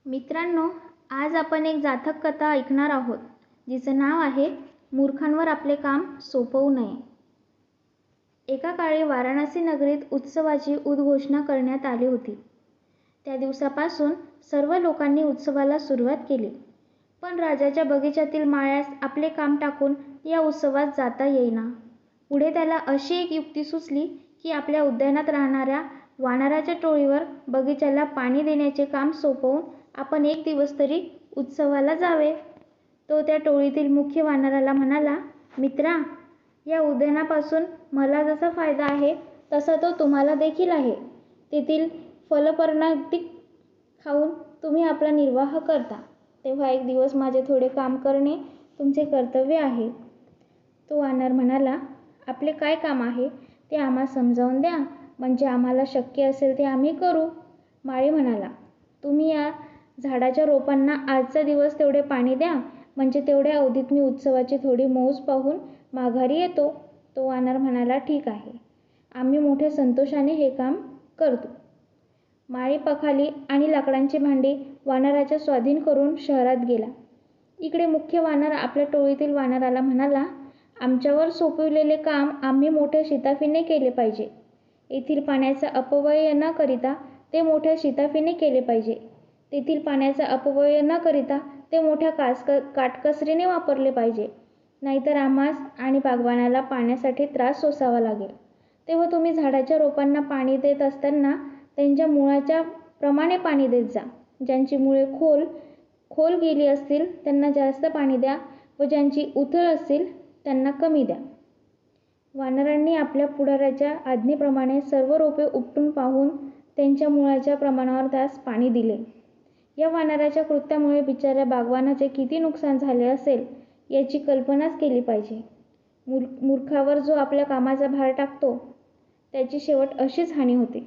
मित्रांनो, आज आपण एक जातक कथा ऐकणार आहोत, जिचं नाव आहे मूर्खांवर आपले काम सोपवू नये. एका काळी वाराणसी नगरीत उत्सवाची उद्घोषणा करण्यात आली होती. त्या दिवसापासून सर्व लोकांनी उत्सवाला सुरुवात केली. पण राजाच्या बगीच्यातील माळ्यास आपले काम टाकून या उत्सवात जाता येईना. पुढे त्याला अशी एक युक्ती सुचली की आपल्या उद्यानात राहणाऱ्या वानराच्या टोळीवर बगीच्याला पाणी देण्याचे काम सोपवून आपण एक दिवस तरी उत्सवाला जावे. तो त्या टोळीतील मुख्य वानराला म्हणाला, मित्रा, या उद्यानापासून मला जसा फायदा आहे तसा तो तुम्हाला देखील आहे. तेथील फलपर्णादी खाऊन तुम्ही आपला निर्वाह करता, तेव्हा एक दिवस माझे थोडे काम करणे तुमचे कर्तव्य आहे. तो वानर म्हणाला, आपले काय काम आहे ते आम्हा समजावून द्या, म्हणजे आम्हाला शक्य असेल ते आम्ही करू. माळी म्हणाला, तुम्ही या झाडाच्या रोपांना आजचा दिवस तेवढे पाणी द्या, म्हणजे तेवढ्या अवधीत मी उत्सवाची थोडी मौज पाहून माघारी येतो. तो वानर म्हणाला, ठीक आहे, आम्ही मोठ्या संतोषाने हे काम करतो. माळी पखाली आणि लाकडांची भांडी वानराच्या स्वाधीन करून शहरात गेला. इकडे मुख्य वानर आपल्या टोळीतील वानराला म्हणाला, आमच्यावर सोपविलेले काम आम्ही मोठ्या शिताफीने केले पाहिजे. येथील पाण्याचा अपव्यय न करिता ते मोठ्या शिताफीने केले पाहिजे. तेथील पाण्याचा अपव्यय न करिता ते मोठ्या काटकसरीने वापरले पाहिजे. नाहीतर आम्हास आणि बागवानाला पाण्यासाठी त्रास सोसावा लागेल. तेव्हा तुम्ही झाडाच्या रोपांना पाणी देत असताना त्यांच्या मुळाच्या प्रमाणे पाणी देत जा. ज्यांची मुळे खोल गेली असतील त्यांना जास्त पाणी द्या व ज्यांची उथळ असतील त्यांना कमी द्या. वानरांनी आपल्या पुढाऱ्याच्या आज्ञेप्रमाणे सर्व रोपे उपटून पाहून त्यांच्या मुळाच्या प्रमाणावर त्यास पाणी दिले. या वानराच्या कृत्यामुळे बिचाऱ्या बागवानाचे किती नुकसान झाले असेल याची कल्पनाच केली पाहिजे. मूर्खावर जो आपल्या कामाचा भार टाकतो त्याची शेवट अशीच हानी होते.